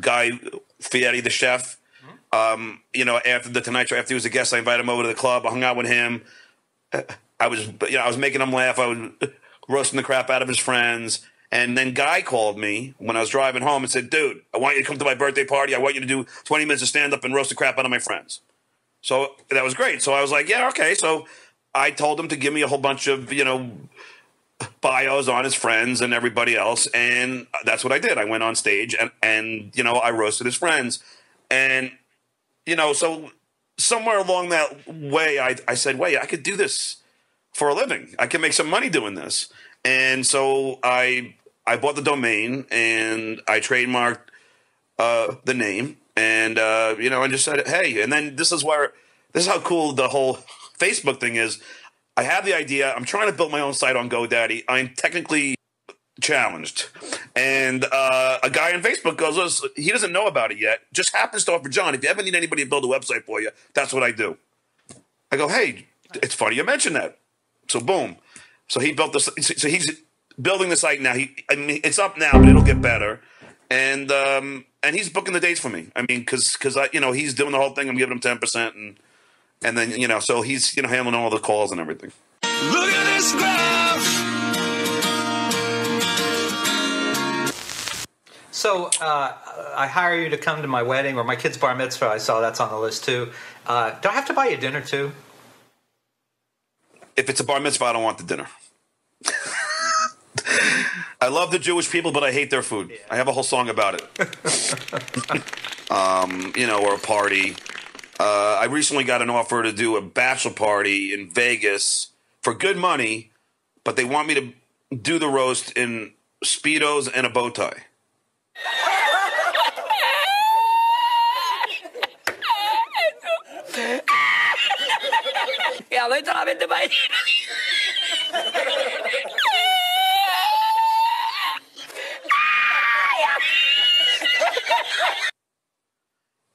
guy Fieri, the chef. After the Tonight Show, after he was a guest, I invited him over to the club. I hung out with him. I was making him laugh. I was roasting the crap out of his friends. And then Guy called me when I was driving home and said, dude, I want you to come to my birthday party. I want you to do 20 minutes of stand-up and roast the crap out of my friends. So that was great. So I was like, yeah, okay. So I told him to give me a whole bunch of, bios on his friends and everybody else. And that's what I did. I went on stage and I roasted his friends. And, so somewhere along that way, I said, wait, I could do this for a living. I can make some money doing this. And so I bought the domain and I trademarked the name and, I just said, hey, and then this is how cool the whole Facebook thing is. I have the idea. I'm trying to build my own site on GoDaddy. I'm technically challenged. And a guy on Facebook goes, he doesn't know about it yet. Just happens to offer, John, if you ever need anybody to build a website for you, that's what I do. I go, hey, it's funny you mentioned that. So boom. So he built this. So he's building the site now. It's up now, but it'll get better. And he's booking the dates for me. I mean, because he's doing the whole thing. I'm giving him 10%, and then so he's handling all the calls and everything. Look at this graph. So I hire you to come to my wedding or my kid's bar mitzvah. I saw that's on the list too. Do I have to buy you dinner too? If it's a bar mitzvah, I don't want the dinner. I love the Jewish people, but I hate their food. Yeah. I have a whole song about it. Or a party. I recently got an offer to do a bachelor party in Vegas for good money, but they want me to do the roast in Speedos and a bow tie.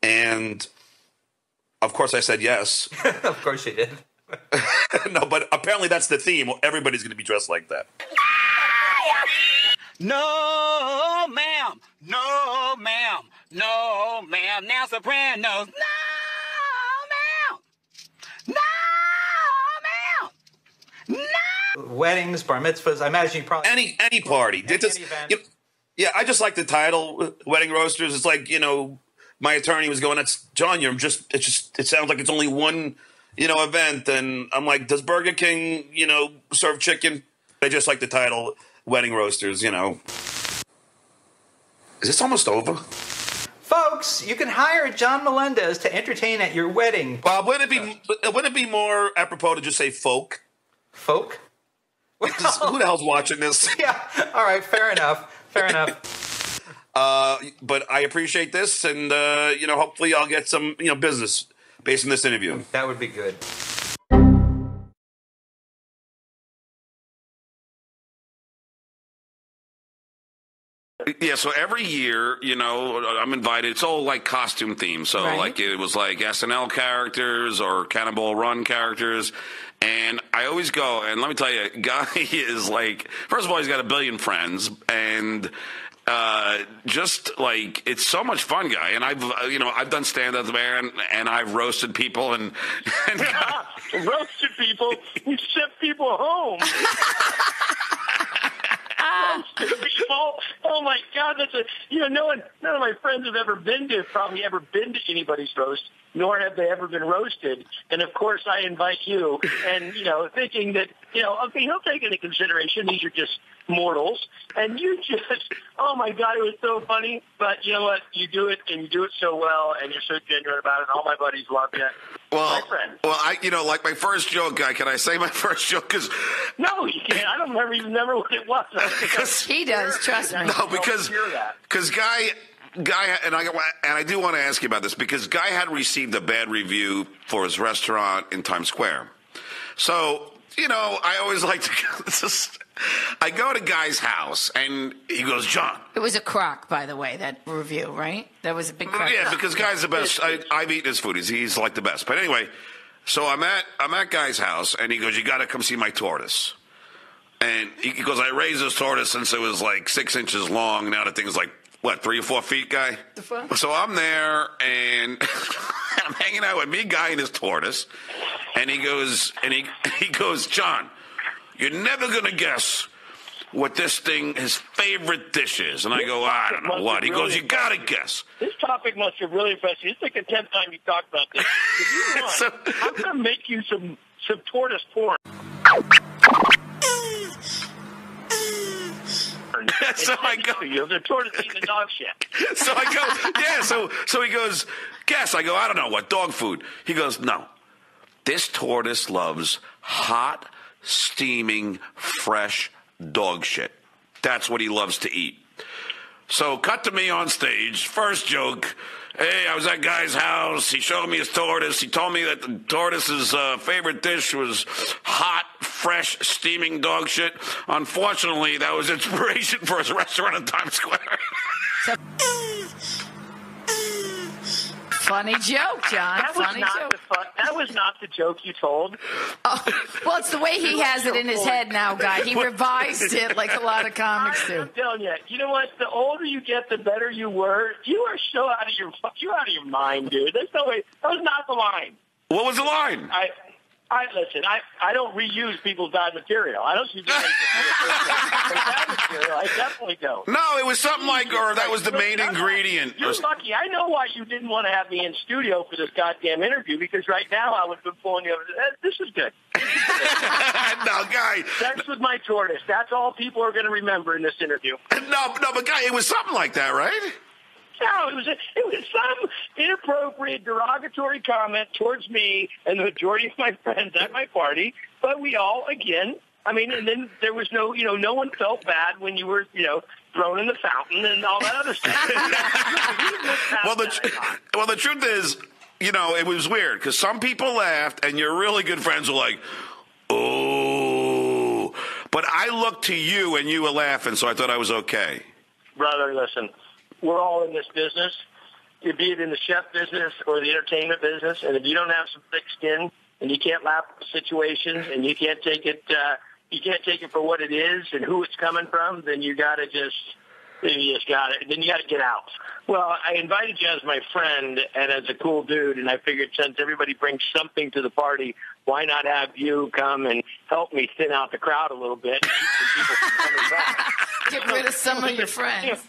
And of course I said yes. Of course you did. No, but apparently that's the theme. Everybody's going to be dressed like that. No, ma'am. No, ma'am. No, ma'am. Now Sopranos. No, ma'am. No, ma'am. No. Weddings, bar mitzvahs. I imagine you probably any party. Any event. Yeah, I just like the title, Wedding Roasters. It's like my attorney was going, "That's John. It sounds like it's only one, event." And I'm like, "Does Burger King, serve chicken?" I just like the title, Wedding Roasters. Is this almost over? Folks, you can hire John Melendez to entertain at your wedding. Bob, wouldn't it be more apropos to just say folk? Folk? Well, who the hell's watching this? Yeah. All right. Fair enough. But I appreciate this, and hopefully I'll get some business based on this interview. That would be good. Yeah, so every year, I'm invited. It's all like costume themed. So like it was like SNL characters or Cannonball Run characters. And I always go, and let me tell you, Guy is like, first of all, he's got a billion friends, and just like, it's so much fun, Guy. And I've done stand-up there, and I've roasted people and roasted people. We sent people home. Roasted people. Oh my God, that's none of my friends have probably ever been to anybody's roast, nor have they ever been roasted. And of course I invite you, and thinking that okay, he'll take into consideration these are just mortals, and you just, oh my God, it was so funny. But you know what, you do it, and you do it so well, and you're so genuine about it, and all my buddies love you. Well, my friend. Well, like my first joke, Guy, can I say my first joke? No, you can't. I don't remember what it was. Because he does, trust me. No, because Guy, and I do want to ask you about this, because Guy had received a bad review for his restaurant in Times Square. So, I always like to I go to Guy's house, and he goes, John. It was a crock, by the way, that review, right? That was a big crock. Yeah, because Guy's the best. I've eaten his food. He's like the best. But anyway, so I'm at Guy's house, and he goes, you got to come see my tortoise. And he goes, I raised this tortoise since it was like 6 inches long. Now the thing's like, what, 3 or 4 feet guy? The fuck? So I'm there, and I'm hanging out with me, guy, and his tortoise. And he goes, John, you're never going to guess what this thing, his favorite dish is. And I go, I don't know what. He goes, you got to guess. This topic must have really impressed you. It's like the 10th time you talked about this. If you want, I'm going to make you some tortoise porn. So I go, the tortoise eating the dog shit. So I go, yeah. So he goes, guess. I go, I don't know what, dog food. He goes, no. This tortoise loves hot, steaming, fresh dog shit. That's what he loves to eat. So cut to me on stage. First joke. Hey, I was at guy's house. He showed me his tortoise. He told me that the tortoise's favorite dish was hot, fresh, steaming dog shit. Unfortunately, that was inspiration for his restaurant in Times Square. Funny joke, John. Funny joke. That was not the joke you told. Oh, well, it's the way he has it in his head now, guy. He revised it like a lot of comics do. I'm telling you. You know what? The older you get, the better you were. You are so out of your mind, dude. There's no way. That was not the line. What was the line? Listen. I don't reuse people's bad material. I don't use bad material. I definitely don't. No, it was something like, or that was the main ingredient. You're lucky. I know why you didn't want to have me in studio for this goddamn interview, because right now I would have been pulling you over. This is good. No, guy. Sex with my tortoise. That's all people are going to remember in this interview. No, but guy, it was something like that, right? No, it was some inappropriate, derogatory comment towards me and the majority of my friends at my party. But we all, again, and then there was no one felt bad when you were, thrown in the fountain and all that other stuff. Well, the truth is, it was weird because some people laughed and your really good friends were like, oh. But I looked to you and you were laughing, so I thought I was okay. Brother, listen. We're all in this business, be it in the chef business or the entertainment business, and if you don't have some thick skin and you can't laugh at situations and you can't take it for what it is and who it's coming from, then you got to then you got to get out. Well, I invited you as my friend and as a cool dude, and I figured since everybody brings something to the party, why not have you come and help me thin out the crowd a little bit and keep some people from coming back? Get rid of some of your friends.